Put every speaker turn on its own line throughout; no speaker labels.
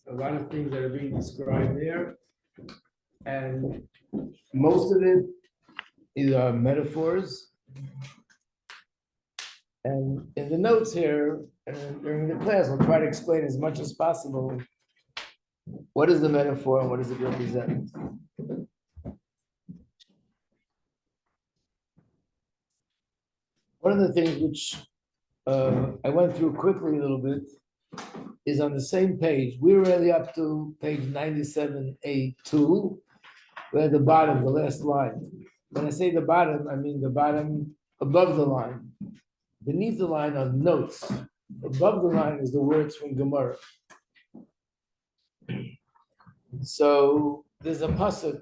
a lot of things that are being described there, and most of it is metaphors. And in the notes here, during the class, we'll try to explain as much as possible what is the metaphor and what does it represent. One of the things which I went through quickly a little bit is on the same page. We're really up to page 97A2. We're at the bottom, the last line. When I say the bottom, I mean the bottom above the line. Beneath the line are notes. Above the line is the words from Gemara. So there's a pasuk,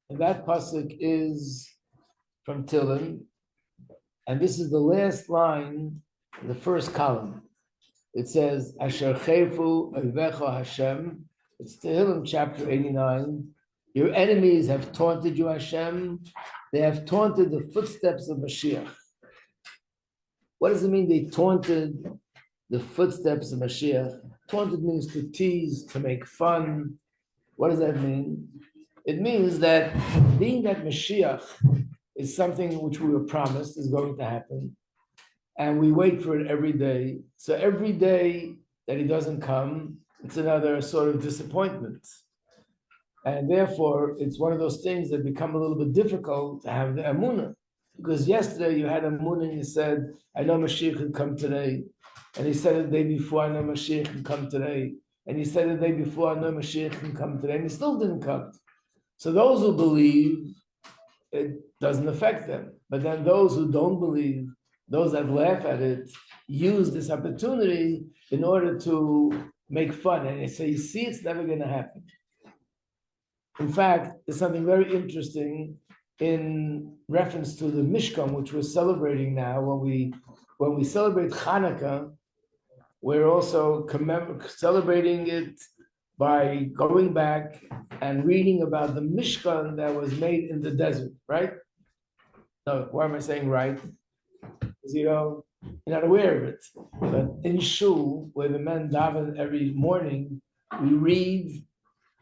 and that pasuk is from Tehillim, and this is the last line in the first column. It says, Asher chefu oivecha Hashem. It's Tehillim chapter 89. Your enemies have taunted you, Hashem. They have taunted the footsteps of Moshiach. What does it mean they taunted the footsteps of Mashiach? Taunted means to tease, to make fun. What does that mean? It means that being that Mashiach is something which we were promised is going to happen, and we wait for it every day. So every day that he doesn't come, it's another sort of disappointment. And therefore, it's one of those things that become a little bit difficult to have the emunah. Because yesterday you had emunah and you said, I know Mashiach can come today. And he said the day before, I know Mashiach can come today. And he said the day before, I know Mashiach can come today. And he still didn't come. So those who believe, it doesn't affect them. But then those who don't believe, those that laugh at it, use this opportunity in order to make fun. And they say, you see, it's never going to happen. In fact, there's something very interesting in reference to the Mishkan, which we're celebrating now. When we celebrate Hanukkah, we're also celebrating it by going back and reading about the Mishkan that was made in the desert, right? No, why am I saying right? Because you're not aware of it. But in Shul, where the men daven every morning, we read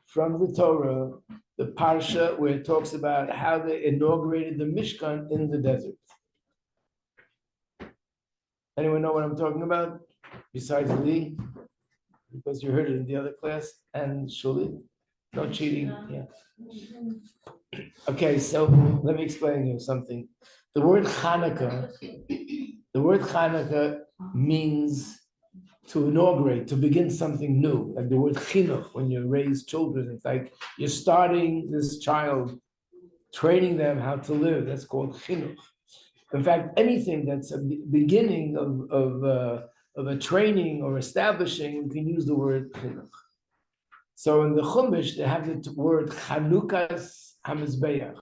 from the Torah, the Parsha, where it talks about how they inaugurated the Mishkan in the desert. Anyone know what I'm talking about? Besides Lee? Because you heard it in the other class, and Shuli? No cheating, yeah. Okay, so let me explain you something. The word Hanukkah means to inaugurate, to begin something new. Like the word chinuch, when you raise children, it's like you're starting this child, training them how to live. That's called chinuch. In fact, anything that's a beginning of a training or establishing, you can use the word chinuch. So in the Chumash, they have the word Chanukas HaMizbeach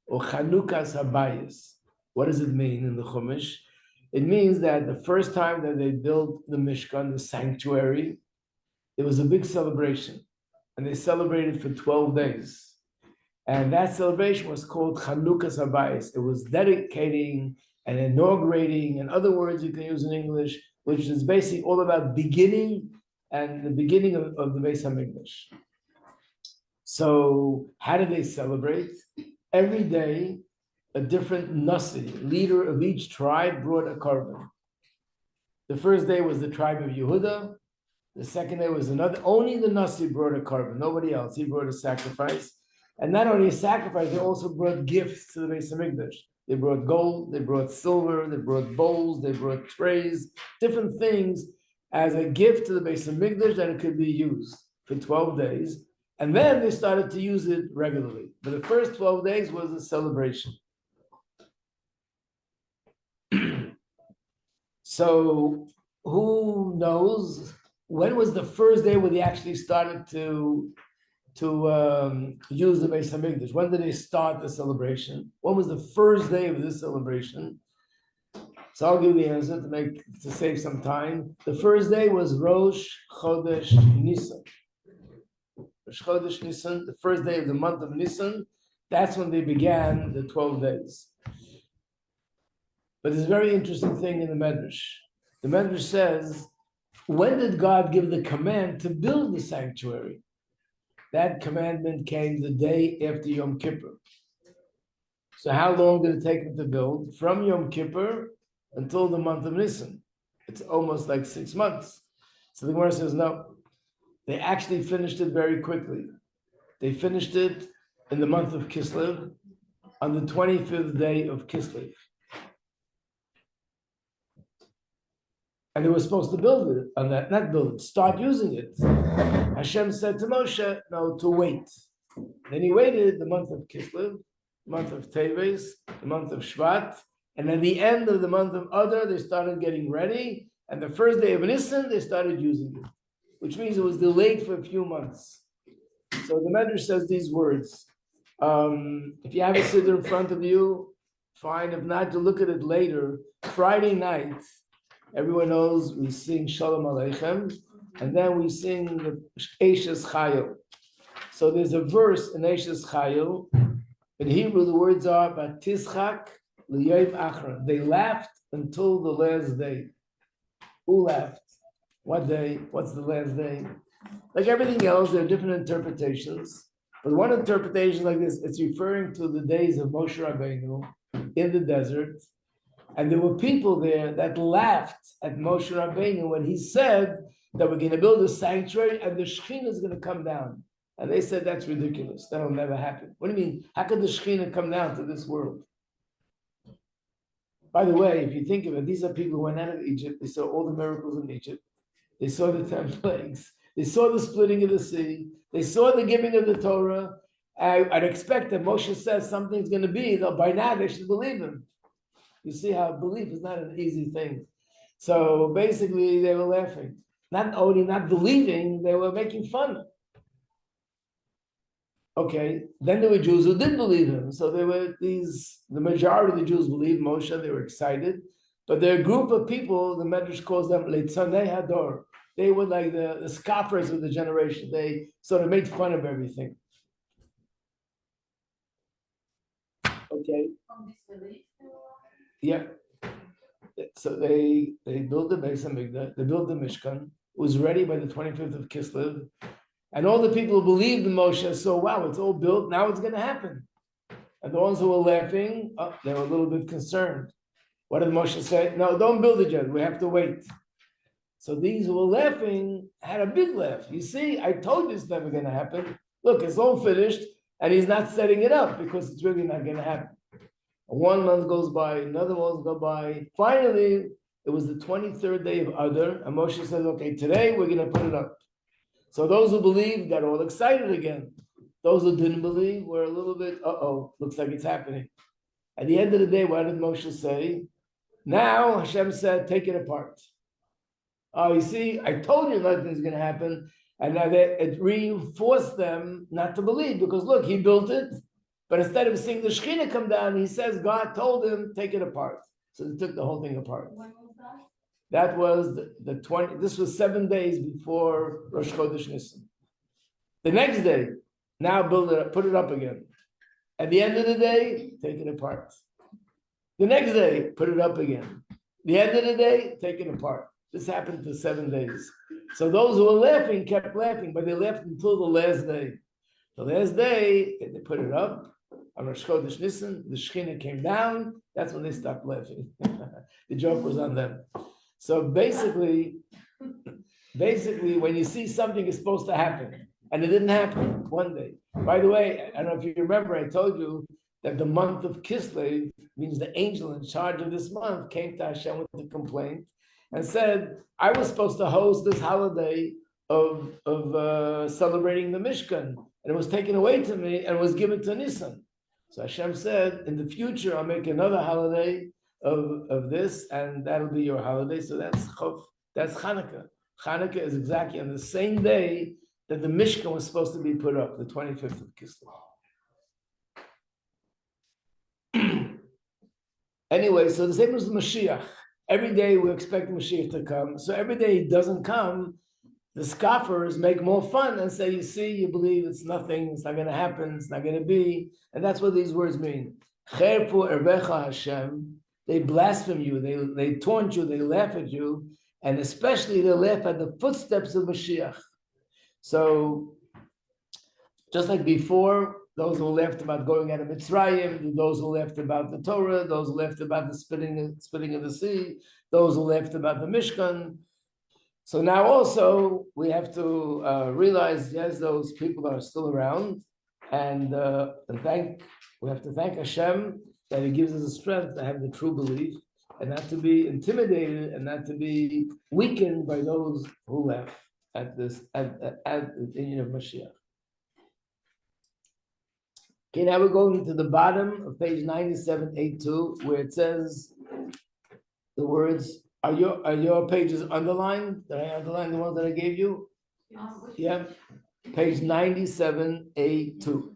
or Chanukas HaBayis. What does it mean in the Chumash? It means that the first time that they built the Mishkan, the sanctuary, there was a big celebration. And they celebrated for 12 days. And that celebration was called Chanukas HaBayis. It was dedicating and inaugurating, in other words you can use in English, which is basically all about beginning and the beginning of the Beis HaMikdash. So how did they celebrate? Every day, a different nasi, leader of each tribe, brought a korban. The first day was the tribe of Yehuda. The second day was another. Only the nasi brought a korban, nobody else. He brought a sacrifice. And not only a sacrifice, they also brought gifts to the Beis HaMikdash. They brought gold, they brought silver, they brought bowls, they brought trays, different things as a gift to the Beis HaMikdash that it could be used for 12 days. And then they started to use it regularly. But the first 12 days was a celebration. So who knows when was the first day when they actually started to use the Beis HaMikdash? When did they start the celebration? When was the first day of this celebration? So I'll give you the answer to save some time. The first day was Rosh Chodesh Nisan. Rosh Chodesh Nisan, the first day of the month of Nisan. That's when they began the 12 days. But there's a very interesting thing in the Medrash. The Medrash says when did God give the command to build the sanctuary? That commandment came the day after Yom Kippur. So how long did it take them to build? From Yom Kippur until the month of Nisan. It's almost like 6 months. So the Gemara says, no, they actually finished it very quickly. They finished it in the month of Kislev, on the 25th day of Kislev. And they were supposed to build it on that, not build it, start using it. Hashem said to Moshe, no, to wait. Then he waited the month of Kislev, the month of Teves, the month of Shvat, and at the end of the month of Adar, they started getting ready, and the first day of Nisan, they started using it, which means it was delayed for a few months. So the Medrash says these words. If you have a siddur in front of you, fine. If not, to look at it later. Friday night, everyone knows we sing Shalom Aleichem, and then we sing the Eishes Chayil. So there's a verse in Eishes Chayil. In Hebrew, the words are Batizchak L'Yom Achron. They laughed until the last day. Who laughed? What day? What's the last day? Like everything else, there are different interpretations. But one interpretation like this, it's referring to the days of Moshe Rabbeinu in the desert. And there were people there that laughed at Moshe Rabbeinu when he said that we're going to build a sanctuary and the Shekhinah is going to come down. And they said, that's ridiculous. That'll never happen. What do you mean? How could the Shekhinah come down to this world? By the way, if you think of it, these are people who went out of Egypt. They saw all the miracles in Egypt. They saw the 10 plagues. They saw the splitting of the sea. They saw the giving of the Torah. I'd expect that Moshe says something's going to be, though by now they should believe him. You see how belief is not an easy thing. So basically, they were laughing. Not only not believing, they were making fun. Okay, then there were Jews who did believe him. So there were the majority of the Jews believed Moshe, they were excited. But there are a group of people, the Medrash calls them Leitzanei Hador. They were like the scoffers of the generation. They sort of made fun of everything. Okay. Yeah. So they built the Beis Hamikdash, they built the Mishkan. It was ready by the 25th of Kislev. And all the people who believed in Moshe saw, wow, it's all built, now it's going to happen. And the ones who were laughing, they were a little bit concerned. What did Moshe say? No, don't build it yet, we have to wait. So these who were laughing had a big laugh. You see, I told you it's never going to happen. Look, it's all finished, and he's not setting it up because it's really not going to happen. 1 month goes by, another month goes by. Finally, it was the 23rd day of Adar, and Moshe said, okay, today we're going to put it up. So those who believed got all excited again. Those who didn't believe were a little bit, looks like it's happening. At the end of the day, what did Moshe say? Now Hashem said, take it apart. Oh, you see, I told you nothing's going to happen. And now it reinforced them not to believe because look, he built it. But instead of seeing the Shekhinah come down, he says God told him, take it apart. So they took the whole thing apart. When was that? That was the 20, this was 7 days before Rosh Chodesh Nisan. The next day, now build it up, put it up again. At the end of the day, take it apart. The next day, put it up again. The end of the day, take it apart. This happened for 7 days. So those who were laughing kept laughing, but they laughed until the last day. The last day, they put it up. On Rosh Chodesh Nisan, the Shekhinah came down. That's when they stopped laughing. The joke was on them. So basically, when you see something is supposed to happen, and it didn't happen one day. By the way, I don't know if you remember, I told you that the month of Kislev means the angel in charge of this month came to Hashem with a complaint and said, I was supposed to host this holiday of celebrating the Mishkan, and it was taken away to me and was given to Nisan. So Hashem said, in the future, I'll make another holiday of this, and that'll be your holiday. So that's Chanukah. Chanukah is exactly on the same day that the Mishkan was supposed to be put up, the 25th of Kislev. Anyway, so the same was the Moshiach. Every day we expect Moshiach to come. So every day he doesn't come, the scoffers make more fun and say, you see, you believe it's nothing, it's not going to happen, it's not going to be. And that's what these words mean. Cherpu ervecha Hashem. They blaspheme you, they taunt you, they laugh at you. and especially they laugh at the footsteps of Moshiach. So just like before, those who laughed about going out of Mitzrayim, those who laughed about the Torah, those who laughed about the splitting of the sea, those who laughed about the Mishkan. So now also we have to realize, yes, those people are still around, and we have to thank Hashem that He gives us the strength to have the true belief and not to be intimidated and not to be weakened by those who laugh at the union of Mashiach. Okay, now we're going to the bottom of page 9782, where it says the words. Are your pages underlined? Did I underline the ones that I gave you? Yeah. Page 97A2.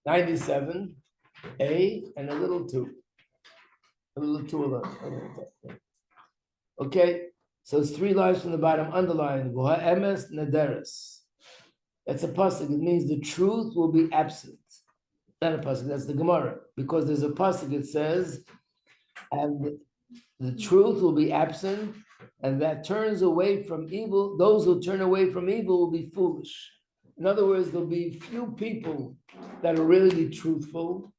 97A and a little 2. A little 2 alone. Okay, so it's 3 lines from the bottom underlined. Emes nederes. That's a pasuk. It means the truth will be absent. Not a pasuk, that's the Gemara. Because there's a pasuk that says, and the truth will be absent, and that turns away from evil. Those who turn away from evil will be foolish. In other words, there'll be few people that will really be truthful.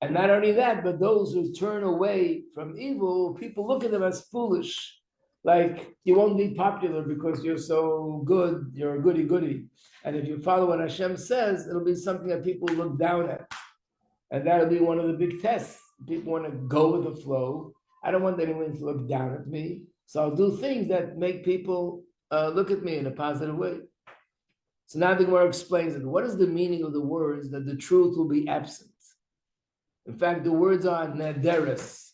And not only that, but those who turn away from evil, people look at them as foolish. Like, you won't be popular because you're so good, you're a goody-goody. And if you follow what Hashem says, it'll be something that people look down at. And that'll be one of the big tests. People want to go with the flow. I don't want anyone to look down at me. So I'll do things that make people look at me in a positive way. So now the Gemara explains it. What is the meaning of the words that the truth will be absent? In fact, the words are nederes.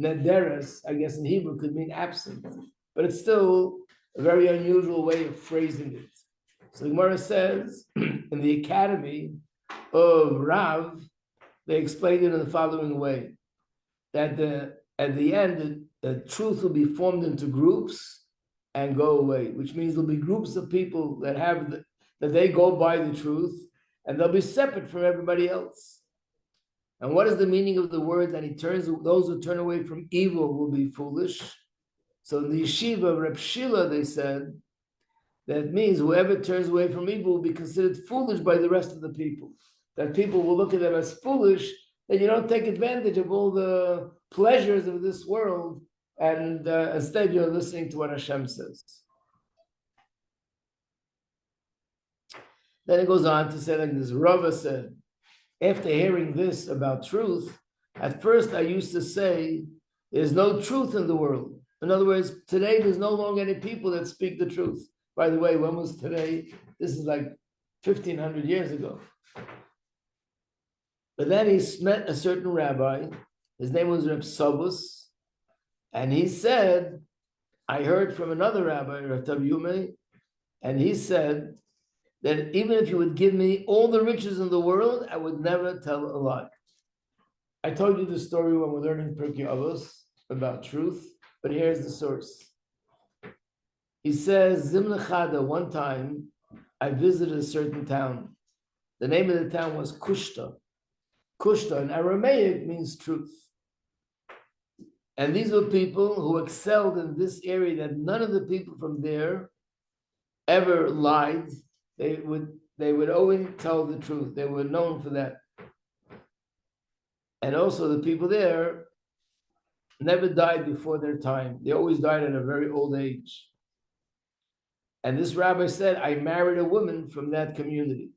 Nederes, I guess in Hebrew, could mean absent. But it's still a very unusual way of phrasing it. So the Gemara says, in the Academy of Rav, they explained it in the following way. That at the end, the truth will be formed into groups and go away, which means there'll be groups of people that that they go by the truth, and they'll be separate from everybody else. And what is the meaning of the word that those who turn away from evil will be foolish? So in the yeshiva of Reb Shila, they said that it means whoever turns away from evil will be considered foolish by the rest of the people. That people will look at them as foolish, that you don't take advantage of all the pleasures of this world, and instead you're listening to what Hashem says. Then it goes on to say like this. Rava said, after hearing this about truth, at first I used to say, there's no truth in the world. In other words, today there's no longer any people that speak the truth. By the way, when was today? This is like 1,500 years ago. But then he met a certain rabbi. His name was Reb Sobus. And he said, I heard from another rabbi, Rav Yume, and he said that even if you would give me all the riches in the world, I would never tell a lie. I told you the story when we're learning Pirkei Avos about truth, but here's the source. He says, Zimna Chada, one time, I visited a certain town. The name of the town was Kushta. Kushta in Aramaic means truth. And these were people who excelled in this area that none of the people from there ever lied. They would always tell the truth. They were known for that. And also the people there never died before their time. They always died at a very old age. And this rabbi said, I married a woman from that community.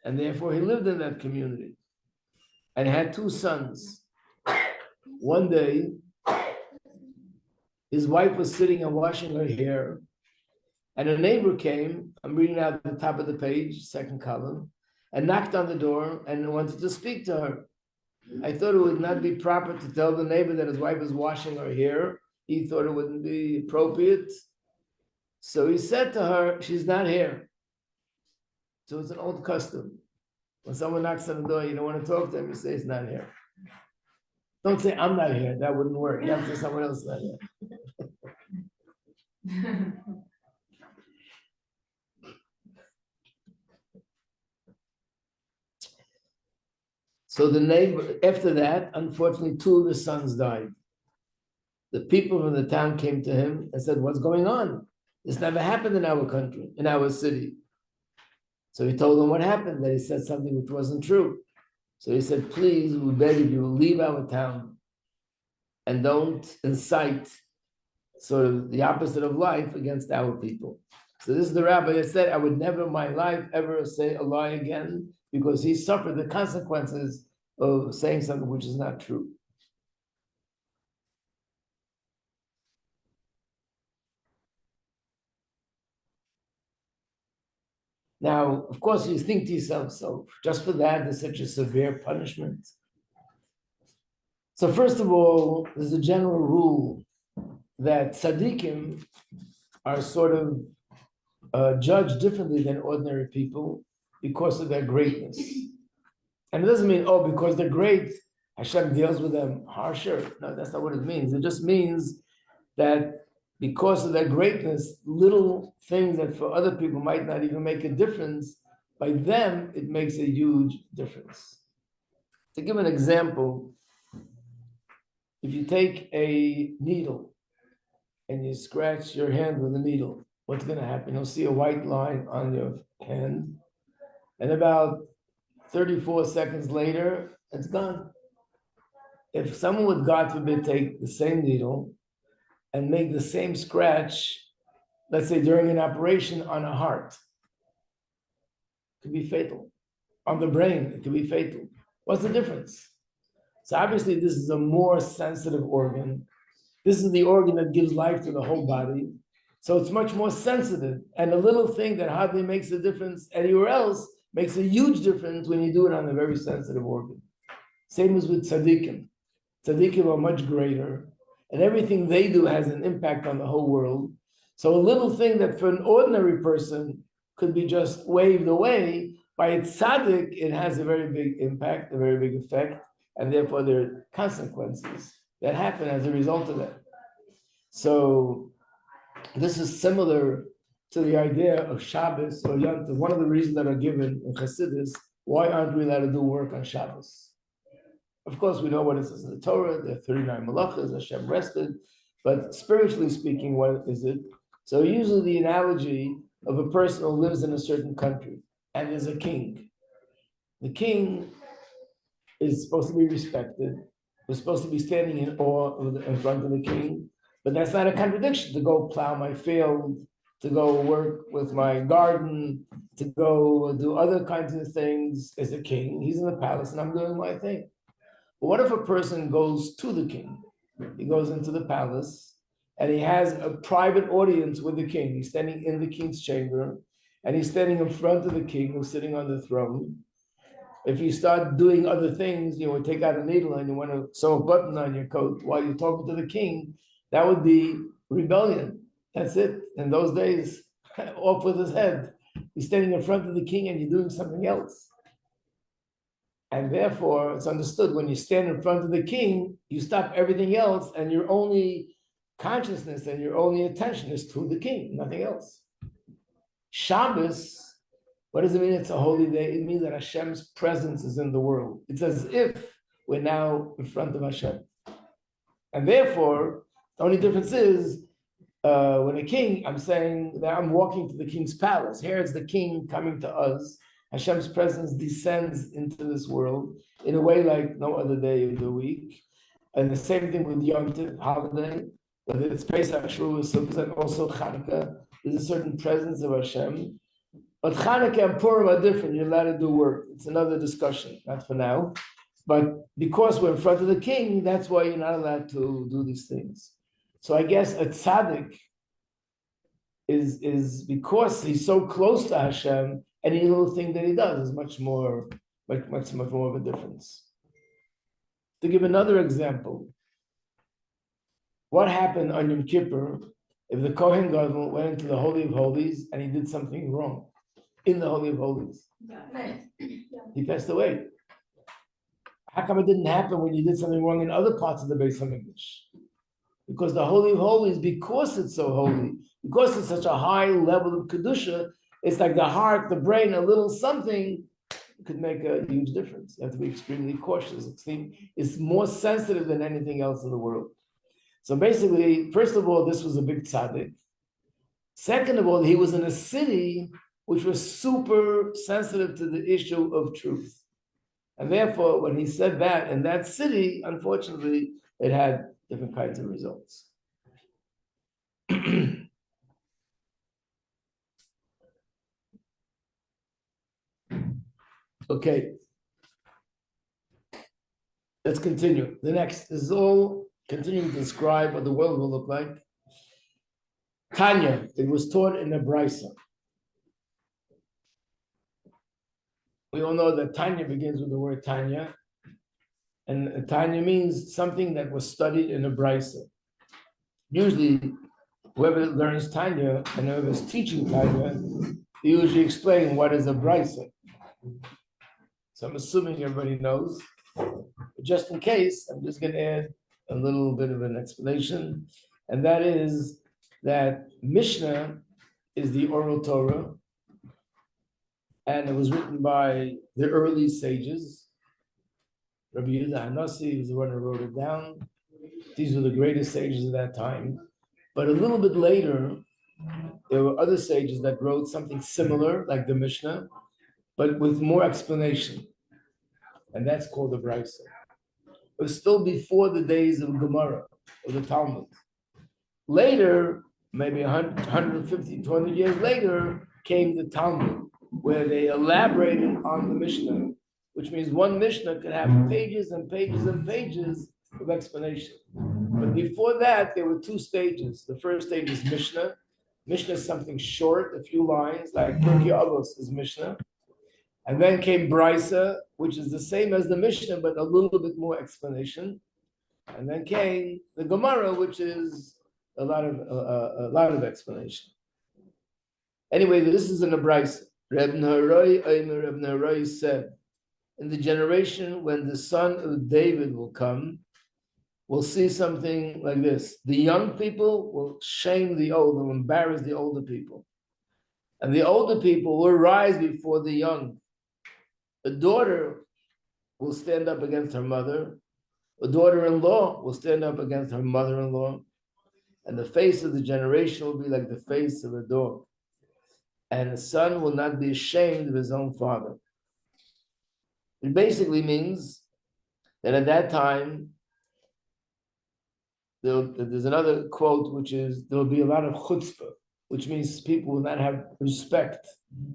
And therefore he lived in that community. And had 2 sons. One day, his wife was sitting and washing her hair. And a neighbor came, I'm reading out the top of the page, second column, and knocked on the door and wanted to speak to her. I thought it would not be proper to tell the neighbor that his wife is washing her hair. He thought it wouldn't be appropriate. So he said to her, she's not here. So it's an old custom. When someone knocks on the door, you don't want to talk to them, you say it's not here. Don't say I'm not here, that wouldn't work. You have to say someone else is not here. So the neighbor, after that, unfortunately, 2 of the sons died. the people from the town came to him and said, "What's going on? This never happened in our country, in our city." So he told them what happened, that he said something which wasn't true. So he said, "Please, we beg of you, leave our town and don't incite sort of the opposite of life against our people." So this is the rabbi that said, "I would never in my life ever say a lie again," because he suffered the consequences of saying something which is not true. Now, of course, you think to yourself, so just for that, there's such a severe punishment. So first of all, there's a general rule that tzaddikim are sort of judged differently than ordinary people because of their greatness. And it doesn't mean, oh, because they're great, Hashem deals with them harsher. No, that's not what it means. It just means that because of their greatness, little things that for other people might not even make a difference, by them, it makes a huge difference. To give an example, if you take a needle and you scratch your hand with a needle, what's going to happen? You'll see a white line on your hand, and about 34 seconds later, it's gone. If someone would, God forbid, take the same needle and make the same scratch, let's say during an operation on a heart, it could be fatal. On the brain, it could be fatal. What's the difference? So obviously, this is a more sensitive organ. This is the organ that gives life to the whole body. So it's much more sensitive. And a little thing that hardly makes a difference anywhere else makes a huge difference when you do it on a very sensitive organ. Same as with tzaddikim. Tzaddikim are much greater, and everything they do has an impact on the whole world. So a little thing that for an ordinary person could be just waved away, by its tzaddik, it has a very big impact, a very big effect, and therefore there are consequences that happen as a result of that. So this is similar to the idea of Shabbos or Yom Tov. One of the reasons that are given in Chassidus, why aren't we allowed to do work on Shabbos? Of course, we know what it says in the Torah, there are 39 malachas, Hashem rested, but spiritually speaking, what is it? So usually the analogy of a person who lives in a certain country, and there's a king. The king is supposed to be respected. We're supposed to be standing in awe in front of the king, but that's not a contradiction to go plow my field, to go work with my garden, to go do other kinds of things as a king. He's in the palace and I'm doing my thing. But what if a person goes to the king? He goes into the palace and he has a private audience with the king. He's standing in the king's chamber and he's standing in front of the king who's sitting on the throne. If you start doing other things, you would take out a needle and you want to sew a button on your coat while you're talking to the king, that would be rebellion. That's it. In those days, off with his head. He's standing in front of the king and you're doing something else. And therefore, it's understood when you stand in front of the king, you stop everything else and your only consciousness and your only attention is to the king, nothing else. Shabbos, what does it mean it's a holy day? It means that Hashem's presence is in the world. It's as if we're now in front of Hashem. And therefore, the only difference is, when a king, I'm saying that I'm walking to the king's palace. Here is the king coming to us. Hashem's presence descends into this world in a way like no other day of the week. And the same thing with Yom Tov, holiday, whether it's Pesach, Shavuot, Sukkot, and also Chanukah. There's a certain presence of Hashem. But Chanukah and Purim are different. You're allowed to do work. It's another discussion, not for now. But because we're in front of the king, that's why you're not allowed to do these things. So I guess a tzaddik is because he's so close to Hashem, any little thing that he does is much more of a difference. To give another example, what happened on Yom Kippur if the Kohen Gadol went into the Holy of Holies and he did something wrong in the Holy of Holies? He passed away. How come it didn't happen when you did something wrong in other parts of the Beis HaMikdash? Because the Holy of Holies, because it's so holy, because it's such a high level of Kedusha, it's like the heart, the brain, a little something could make a huge difference. You have to be extremely cautious. It's more sensitive than anything else in the world. So basically, first of all, this was a big tzaddik. Second of all, he was in a city which was super sensitive to the issue of truth. And therefore, when he said that in that city, unfortunately, it had different kinds of results. Okay. Let's continue. The next is all continuing to describe what the world will look like. Tanya, it was taught in a brisa. We all know that Tanya begins with the word Tanya. And Tanya means something that was studied in a brisa. Usually, whoever learns Tanya and whoever's teaching Tanya, they usually explain what is a brisa. So I'm assuming everybody knows. But just in case, I'm just going to add a little bit of an explanation. And that is that Mishnah is the oral Torah. And it was written by the early sages. Rabbi Yehuda Hanassi was the one who wrote it down. These were the greatest sages of that time. But a little bit later, there were other sages that wrote something similar, like the Mishnah, but with more explanation. And that's called the Brisa. It was still before the days of Gemara, of the Talmud. Later, maybe 150, 200 years later, came the Talmud, where they elaborated on the Mishnah, which means one Mishnah could have pages and pages and pages of explanation. But before that, there were two stages. The first stage is Mishnah. Mishnah is something short, a few lines, like Pirkei Avos is Mishnah. And then came Brisa, which is the same as the Mishnah, but a little bit more explanation. And then came the Gemara, which is a lot of explanation. Anyway, this is in the Brisa. Reb Nehorai said, in the generation when the son of David will come, we'll see something like this. The young people will shame the old, will embarrass the older people. And the older people will rise before the young. A daughter will stand up against her mother. A daughter-in-law will stand up against her mother-in-law. And the face of the generation will be like the face of a dog. And a son will not be ashamed of his own father. It basically means that at that time, there's another quote, which is, there will be a lot of chutzpah, which means people will not have respect,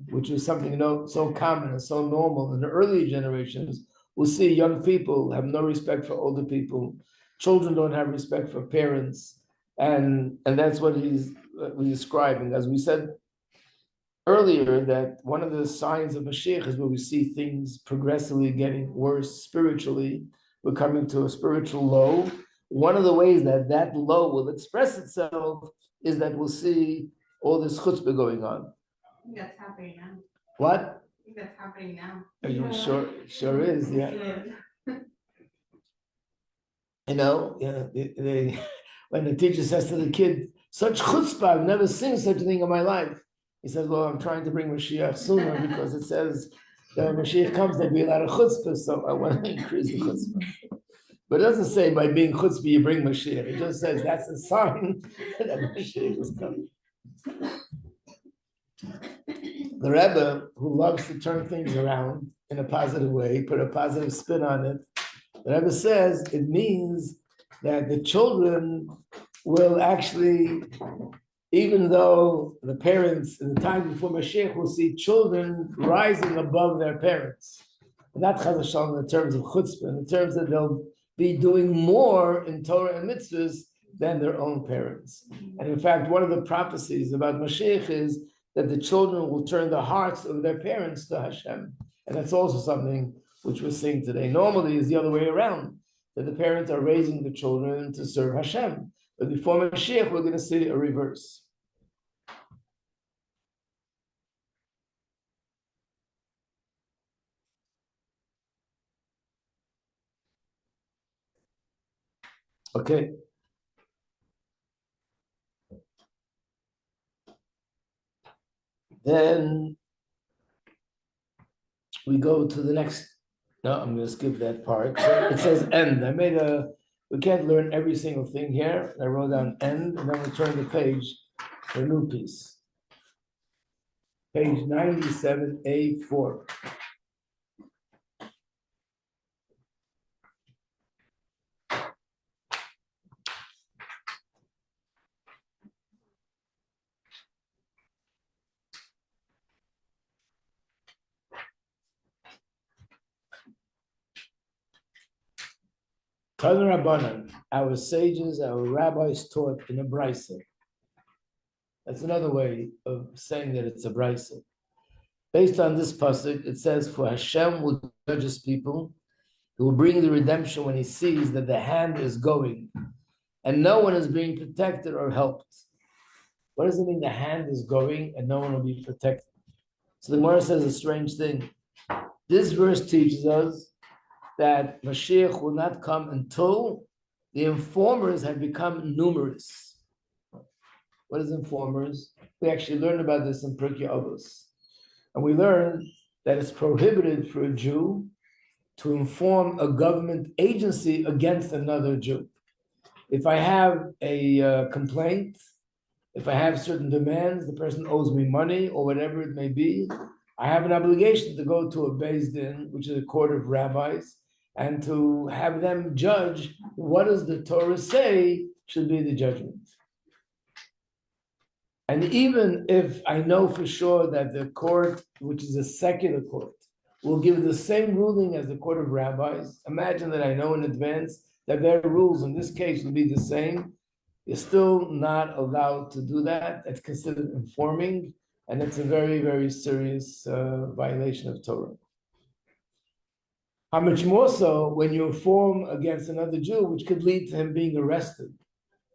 which is something so common and so normal. In the earlier generations, we'll see young people have no respect for older people. Children don't have respect for parents. And that's what he's describing. As we said earlier, that one of the signs of Moshiach is where we see things progressively getting worse spiritually. We're coming to a spiritual low. One of the ways that low will express itself is that we'll see all this chutzpah going on.
I think that's happening now.
What?
I think that's happening now.
Are you sure is, yeah. You know, when the teacher says to the kid, such chutzpah, I've never seen such a thing in my life. He says, well, I'm trying to bring Moshiach sooner because it says that when Moshiach comes, there'll be a lot of chutzpah, so I want to increase the chutzpah. But it doesn't say by being chutzpah you bring Moshiach. It just says that's a sign that Moshiach is coming. The Rebbe, who loves to turn things around in a positive way, put a positive spin on it, the Rebbe says it means that the children will actually, even though the parents in the time before Mashiach will see children rising above their parents, not chas v'shalom in terms of chutzpah, in terms that they'll be doing more in Torah and mitzvahs than their own parents. And in fact, one of the prophecies about Mashiach is that the children will turn the hearts of their parents to Hashem. And that's also something which we're seeing today. Normally it's the other way around, that the parents are raising the children to serve Hashem. But before Mashiach, we're going to see a reverse. Okay. Then we go to the next. No, I'm going to skip that part. So it says end. I made a We can't learn every single thing here. I wrote down end, and then we turn the page for a new piece. Page 97A4. Tanu Rabbanan, our sages, our rabbis taught in a brisa. That's another way of saying that it's a brisa. Based on this pasuk, it says, "For Hashem will judge his people. He will bring the redemption when he sees that the hand is going, and no one is being protected or helped." What does it mean? The hand is going, and no one will be protected. So the Gemara says a strange thing. This verse teaches us that Moshiach will not come until the informers have become numerous. What is informers? We actually learned about this in Pirkei Avos. And we learned that it's prohibited for a Jew to inform a government agency against another Jew. If I have a complaint, if I have certain demands, the person owes me money or whatever it may be, I have an obligation to go to a Beis Din, which is a court of rabbis, and to have them judge what does the Torah say should be the judgment. And even if I know for sure that the court, which is a secular court, will give the same ruling as the court of rabbis, imagine that I know in advance that their rules in this case will be the same, you're still not allowed to do that. It's considered informing, and it's a very, very serious violation of Torah. How much more so when you inform against another Jew, which could lead to him being arrested.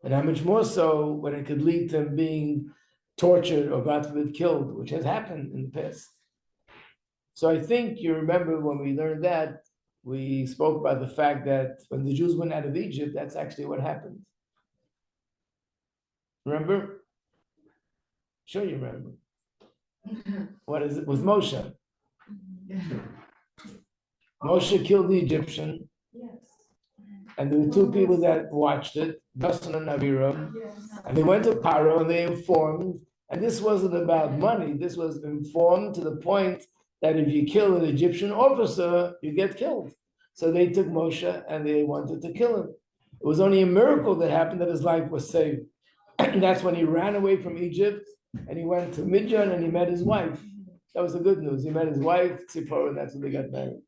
And how much more so when it could lead to him being tortured or God forbid killed, which has happened in the past. So I think you remember when we learned that, we spoke about the fact that when the Jews went out of Egypt, that's actually what happened. Remember? Sure you remember. What is it? With Moshe. Moshe killed the Egyptian.
Yes.
And there were two people that watched it, Dasan and Aviram. Yes. And they went to Paro and they informed. And this wasn't about money. This was informed to the point that if you kill an Egyptian officer, you get killed. So they took Moshe and they wanted to kill him. It was only a miracle that happened that his life was saved. And that's when he ran away from Egypt and he went to Midian and he met his wife. That was the good news. He met his wife, Tzipporah, and that's when they got married.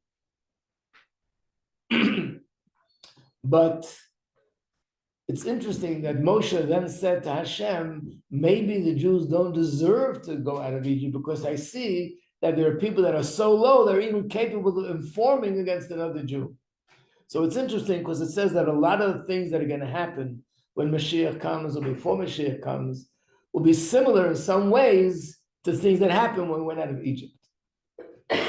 But it's interesting that Moshe then said to Hashem, maybe the Jews don't deserve to go out of Egypt because I see that there are people that are so low, they're even capable of informing against another Jew. So it's interesting because it says that a lot of the things that are going to happen when Mashiach comes or before Mashiach comes will be similar in some ways to things that happened when we went out of Egypt.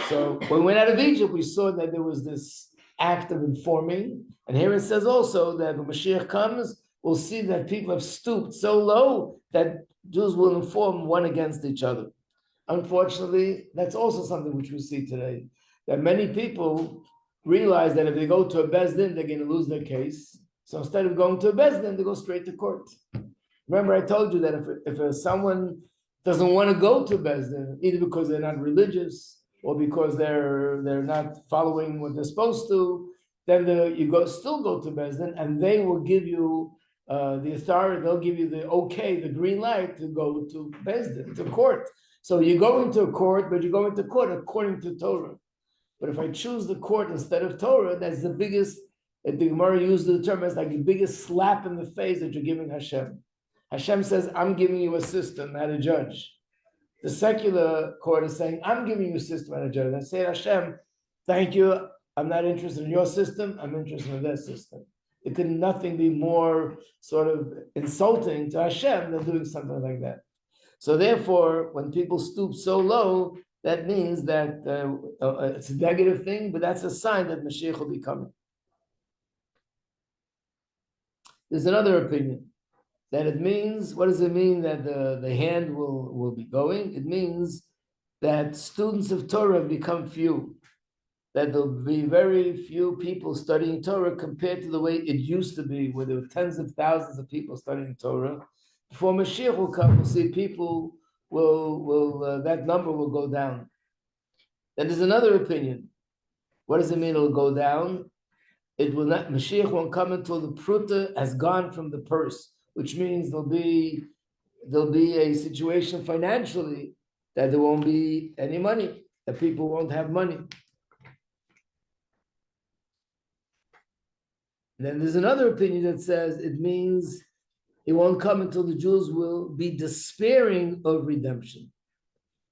So when we went out of Egypt, we saw that there was this act of informing. And here it says also that when Mashiach comes, we'll see that people have stooped so low that Jews will inform one against each other. Unfortunately, that's also something which we see today, that many people realize that if they go to a Beis Din, they're going to lose their case. So instead of going to a Beis Din, they go straight to court. Remember, I told you that if someone doesn't want to go to Beis Din, either because they're not religious or because they're not following what they're supposed to, then you still go to Beis Din, and they will give you the authority. They'll give you the okay, the green light to go to Beis Din, to court. So you go into a court, but you go into court according to Torah. But if I choose the court instead of Torah, that's the biggest. The Gemara used the term as like the biggest slap in the face that you're giving Hashem. Hashem says, "I'm giving you a system how to judge." The secular court is saying, "I'm giving you a system how to judge." I say, Hashem, thank you. I'm not interested in your system. I'm interested in their system. It could nothing be more sort of insulting to Hashem than doing something like that. So therefore, when people stoop so low, that means that it's a negative thing, but that's a sign that Mashiach will be coming. There's another opinion that it means, what does it mean that the hand will be going? It means that students of Torah have become few. that there'll be very few people studying Torah compared to the way it used to be, where there were tens of thousands of people studying Torah. Before Mashiach will come, we'll see people will that number will go down. Then there's another opinion. What does it mean it'll go down? It will not, Mashiach won't come until the pruta has gone from the purse, which means there'll be a situation financially that there won't be any money, that people won't have money. Then there's another opinion that says it means it won't come until the Jews will be despairing of redemption.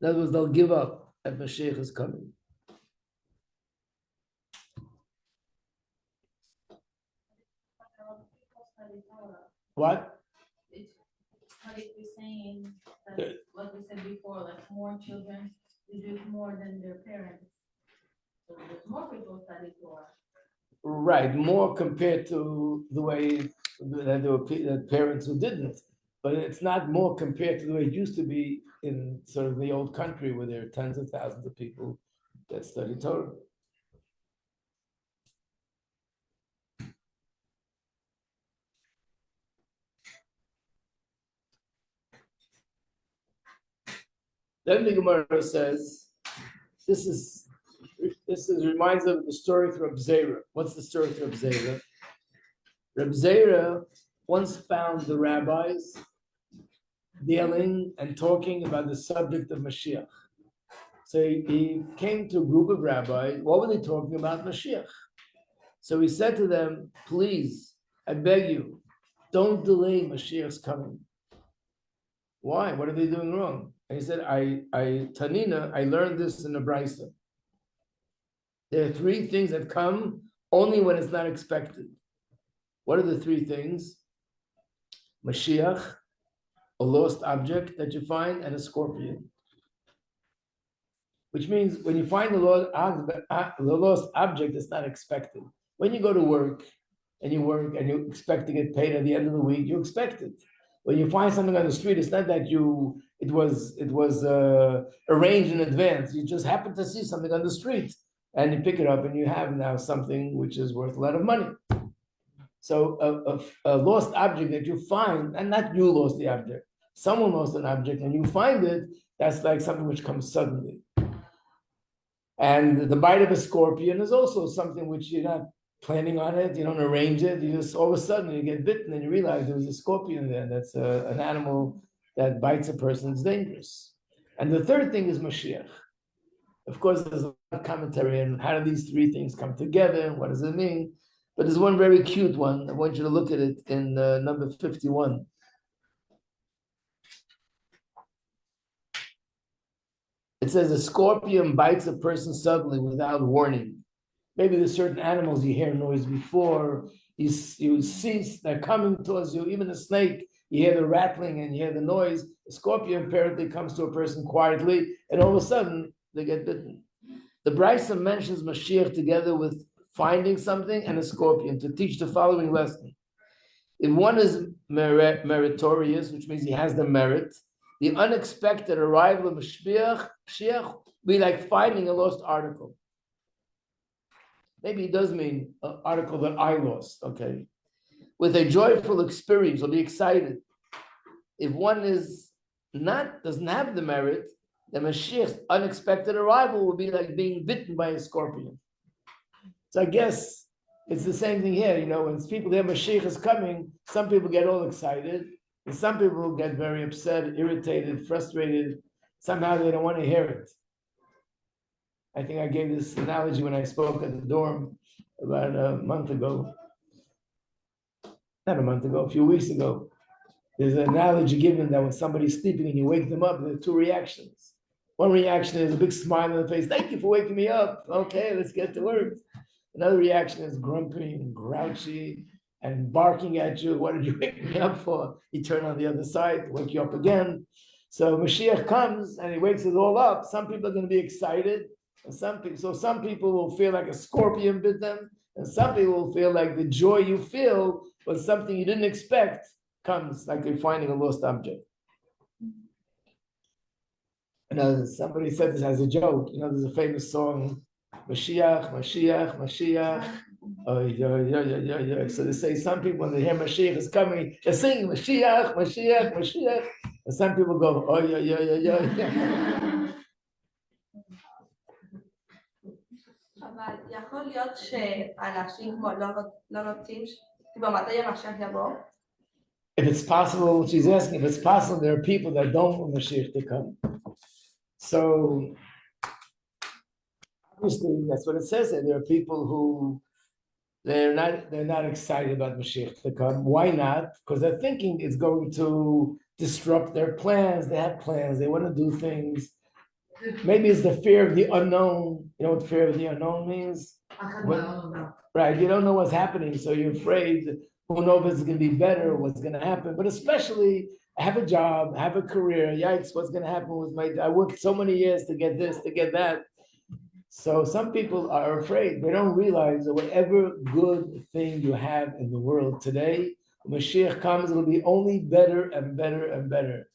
In other words, they'll give up that Mashiach is coming. What?
But if we're saying that, like we said before, like more children, they do it more than their parents. So there's more people study Torah.
Right, more compared to the way that there were that parents who didn't, but it's not more compared to the way it used to be in sort of the old country where there are tens of thousands of people that study Torah. Then the Gemara says, this reminds of the story of Reb Zera. What's the story of Reb Zera? Reb Zera once found the rabbis dealing and talking about the subject of Mashiach. So he came to a group of rabbis. What were they talking about? Mashiach. So he said to them, please, I beg you, don't delay Mashiach's coming. Why? What are they doing wrong? And he said, Tanina, I learned this in the Brisa. There are three things that come only when it's not expected. What are the three things? Mashiach, a lost object that you find, and a scorpion. Which means when you find the lost object, it's not expected. When you go to work and you expect to get paid at the end of the week, you expect it. When you find something on the street, it's not that it was arranged in advance. You just happen to see something on the street and you pick it up and you have now something which is worth a lot of money. So a lost object that you find, and not you lost the object, someone lost an object and you find it, that's like something which comes suddenly. And the bite of a scorpion is also something which you're not planning on it, you don't arrange it, you just all of a sudden you get bitten and you realize there was a scorpion there. That's an animal that bites a person, it's dangerous. And the third thing is Moshiach. Of course, there's a lot of commentary on how do these three things come together, what does it mean? But there's one very cute one. I want you to look at it in number 51. It says a scorpion bites a person suddenly without warning. Maybe there's certain animals you hear noise before, you see they're coming towards you, even a snake, you hear the rattling and you hear the noise. A scorpion apparently comes to a person quietly, and all of a sudden they get bitten. The Brisa mentions Mashiach together with finding something and a scorpion to teach the following lesson. If one is meritorious, which means he has the merit, the unexpected arrival of Mashiach will be like finding a lost article. Maybe it does mean an article that I lost, okay? With a joyful experience, will be excited. If one doesn't have the merit, the Mashiach's unexpected arrival will be like being bitten by a scorpion. So I guess it's the same thing here. When people hear Mashiach is coming, some people get all excited, and some people get very upset, irritated, frustrated. Somehow they don't want to hear it. I think I gave this analogy when I spoke at the dorm about a month ago. Not a month ago, a few weeks ago. There's an analogy given that when somebody's sleeping and you wake them up, there are two reactions. One reaction is a big smile on the face. Thank you for waking me up. Okay, let's get to work. Another reaction is grumpy and grouchy and barking at you. What did you wake me up for? You turn on the other side to wake you up again. So Mashiach comes and he wakes us all up. Some people are going to be excited. And some people will feel like a scorpion bit them. And some people will feel like the joy you feel when something you didn't expect comes, like you're finding a lost object. Somebody said this as a joke. There's a famous song Mashiach, Mashiach, Mashiach. Oh, yeah. So they say some people when they hear Mashiach is coming, they sing Mashiach, Mashiach, Mashiach. And some people go, oh, yeah.
אבל יכול להיות שאנשים כבר לא רוצים כאילו מתי המשיח יבוא?
If it's possible, she's asking, if it's possible, there are people that don't want Mashiach to come. So obviously, that's what it says there. There are people who they're not excited about Mashiach to come. Why not? Because they're thinking it's going to disrupt their plans. They have plans. They want to do things. Maybe it's the fear of the unknown. You know what fear of the unknown means? Right. You don't know what's happening, so you're afraid. Who knows if it's going to be better, what's going to happen? But especially, I have a job, I have a career. Yikes, what's going to happen with my? I worked so many years to get this, to get that. So some people are afraid. They don't realize that whatever good thing you have in the world today, when Mashiach comes, it'll be only better and better and better.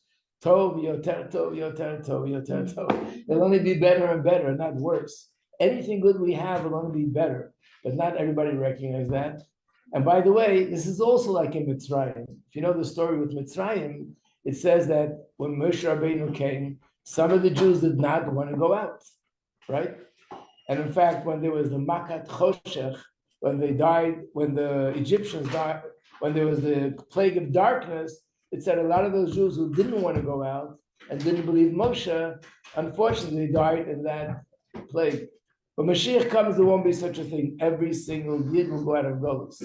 Tov, yoter, tov, yoter, tov, yoter, tov. It'll only be better and better, not worse. Anything good we have will only be better, but not everybody recognizes that. And by the way, this is also like in Mitzrayim. If you know the story with Mitzrayim, it says that when Moshe Rabbeinu came, some of the Jews did not want to go out, right? And in fact, when there was the Makat Choshech, when they died, when the Egyptians died, when there was the plague of darkness, it said a lot of those Jews who didn't want to go out and didn't believe Moshe, unfortunately died in that plague. When Mashiach comes, there won't be such a thing. Every single Yid will go out of Golos.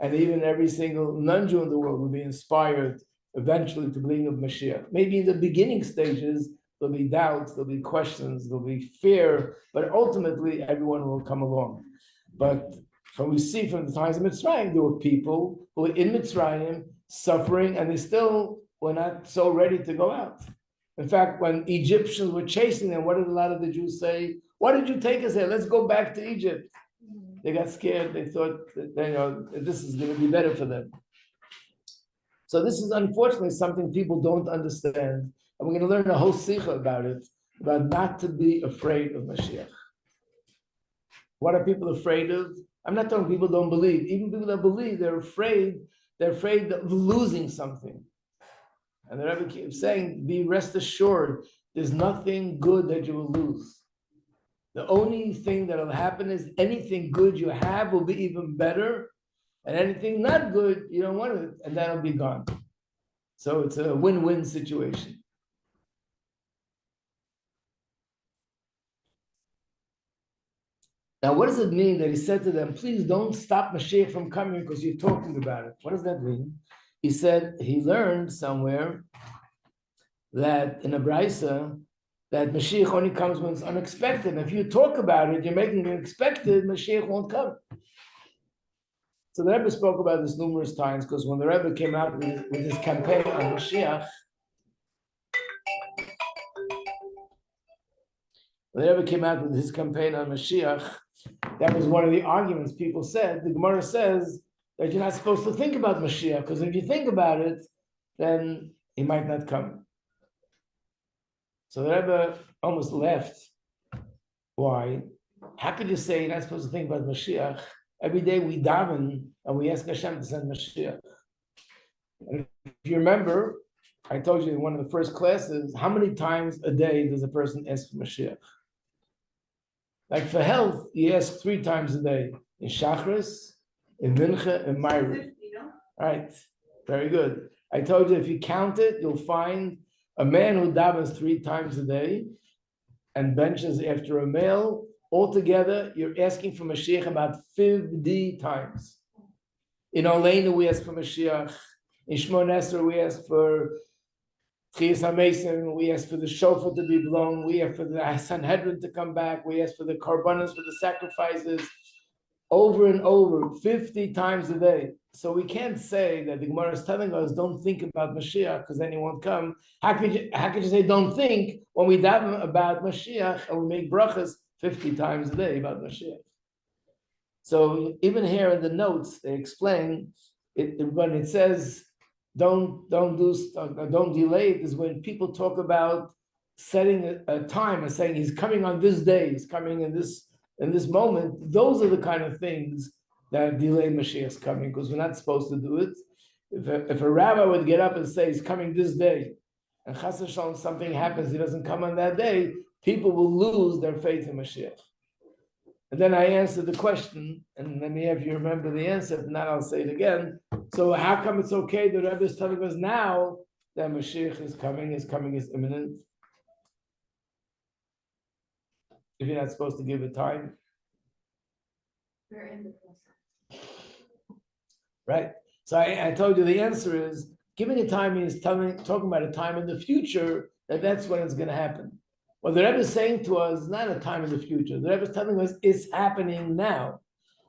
And even every single non-Jew in the world will be inspired eventually to believe of Mashiach. Maybe in the beginning stages, there'll be doubts, there'll be questions, there'll be fear, but ultimately everyone will come along. But from we see from the times of Mitzrayim, there were people who were in Mitzrayim suffering, and they still were not so ready to go out. In fact, when Egyptians were chasing them, what did a lot of the Jews say? Why did you take us there? Let's go back to Egypt. They got scared. They thought that, this is going to be better for them. So this is unfortunately something people don't understand. And we're going to learn a whole sikha about it, about not to be afraid of Mashiach. What are people afraid of? I'm not talking people don't believe. Even people that believe, they're afraid of losing something. And the Rebbe keeps saying, be rest assured, there's nothing good that you will lose. The only thing that will happen is anything good you have will be even better, and anything not good, you don't want it, and that'll be gone. So it's a win-win situation. Now, what does it mean that he said to them, please don't stop Mashiach from coming because you're talking about it? What does that mean? He said he learned somewhere that in a Braisa, that Mashiach only comes when it's unexpected. And if you talk about it, you're making it expected, Mashiach won't come. So the Rebbe spoke about this numerous times, because when the Rebbe came out with his campaign on Mashiach, that was one of the arguments people said. The Gemara says that you're not supposed to think about Mashiach, because if you think about it, then he might not come. So the Rebbe almost left. Why? How could you say you're not supposed to think about Mashiach? Every day we daven and we ask Hashem to send Mashiach. And if you remember, I told you in one of the first classes, how many times a day does a person ask for Mashiach? Like for health, you ask 3 times a day. In Shachris, in Mincha, in Ma'ariv. Right, very good. I told you if you count it, you'll find a man who davens 3 times a day and benches after a meal, altogether, you're asking for Mashiach about 50 times. In Oleinu, we ask for Mashiach. In Shmon Esrei, we ask for Chiyas HaMesim, we ask for the shofar to be blown, we ask for the Sanhedrin to come back, we ask for the korbanos, for the sacrifices, over and over, 50 times a day. So we can't say that the Gemara is telling us don't think about Mashiach because then he won't come. How could you say don't think when we daven about Mashiach and we make brachas 50 times a day about Mashiach? So even here in the notes they explain it when it says don't delay it, is when people talk about setting a time and saying he's coming on this day, he's coming in this in this moment, those are the kind of things that delay Mashiach's coming, because we're not supposed to do it. If a rabbi would get up and say he's coming this day, and chas v'shalom something happens, he doesn't come on that day, people will lose their faith in Mashiach. And then I answered the question, and let me have you remember the answer. If not, I'll say it again. So how come it's okay? The Rebbe is telling us now that Mashiach is coming is imminent. If you're not supposed to give it time.
We're in the process.
Right. So I told you the answer is giving a time means talking about a time in the future that's when it's going to happen. What the Rebbe is saying to us is not a time in the future. The Rebbe is telling us it's happening now.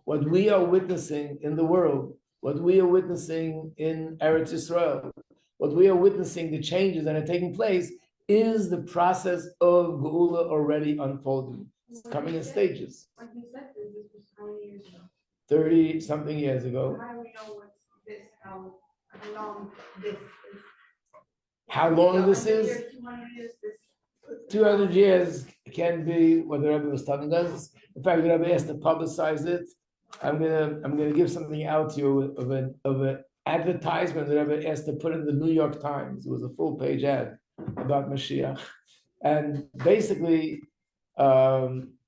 What we are witnessing in the world, what we are witnessing in Eretz Yisrael, what we are witnessing, the changes that are taking place, is the process of Geula already unfolding. It's coming in stages.
Like you said, this was how many years ago?
30 something years ago.
How do we know what's this, how long this is?
How long this
100
is?
years, 200 years, this.
200 years can be what the Rebbe was telling us. In fact, the Rebbe asked to publicize it. I'm gonna give something out to you of an advertisement the Rebbe asked to put in the New York Times. It was a full page ad about Mashiach, and basically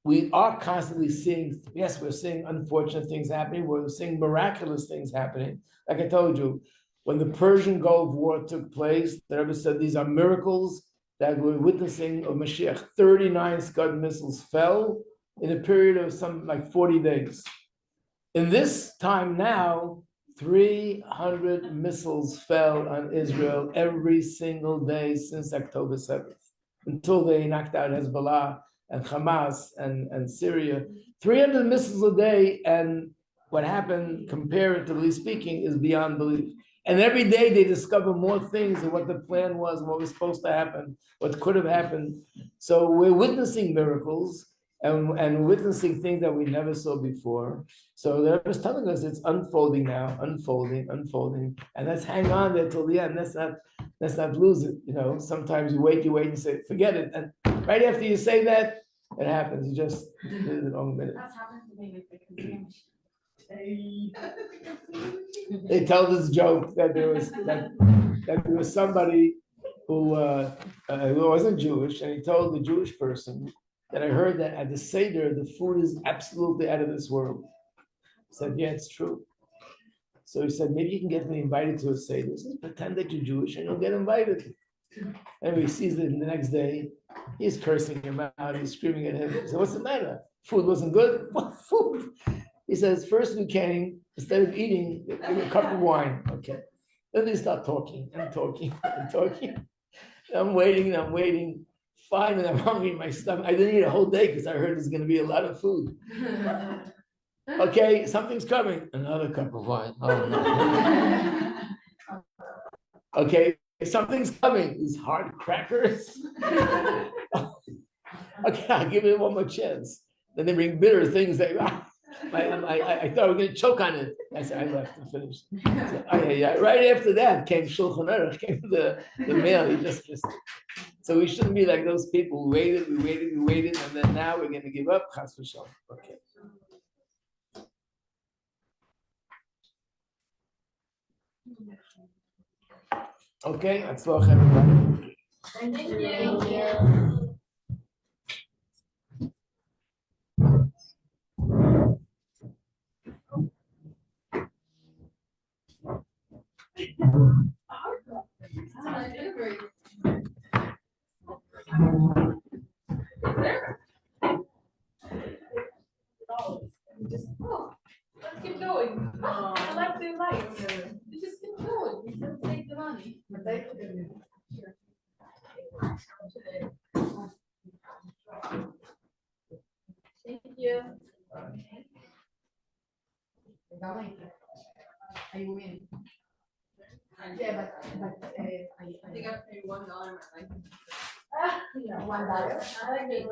we are constantly seeing. Yes, we're seeing unfortunate things happening. We're seeing miraculous things happening. Like I told you, when the Persian Gulf War took place, the Rebbe said these are miracles that we're witnessing of Mashiach. 39 Scud missiles fell in a period of some like 40 days. In this time now, 300 missiles fell on Israel every single day since October 7th, until they knocked out Hezbollah and Hamas and Syria. 300 missiles a day, and what happened, comparatively speaking, is beyond belief. And every day they discover more things of what the plan was, what was supposed to happen, what could have happened. So we're witnessing miracles and witnessing things that we never saw before. So the Rebbe is telling us it's unfolding now, unfolding, and let's hang on there till the end. Let's not lose it. You know, sometimes you wait and say, forget it. And right after you say that, it happens. You just did it the wrong minute.
That's happened to me with the computer.
They tell this joke that there was somebody who wasn't Jewish, and he told the Jewish person that I heard that at the Seder the food is absolutely out of this world. He said, yeah, it's true. So he said, maybe you can get me invited to a Seder. He says, pretend that you're Jewish and you'll get invited. Anyway, he sees it the next day. He's cursing him out. He's screaming at him. He said, what's the matter? Food wasn't good? What food? He says, first we came, instead of eating, give me a cup of wine. Okay. Then they start talking. I'm talking. I'm waiting. Finally, I'm hungry in my stomach. I didn't eat a whole day because I heard there's going to be a lot of food. Okay, something's coming. Another cup of wine. Oh, no. Okay, something's coming. These hard crackers. Okay, I'll give it one more chance. Then they bring bitter things. I thought we were going to choke on it. I said, I left and finished. So, right after that came Shulchan Aruch, came the mail. He just. So we shouldn't be like those people. We waited, and then now we're going to give up. Chas v'shalom. Okay. Okay, atzloch everybody.
Thank you.
Let's keep going. I like the lights. You just keep going. You don't take the money. But they could do it. Thank you. I win. Yeah, but I think I paid $1. Yeah, $1. I like it.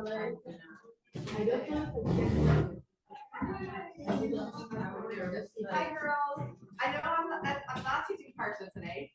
I don't know.
Hi girls, I know I'm not teaching Parsha today,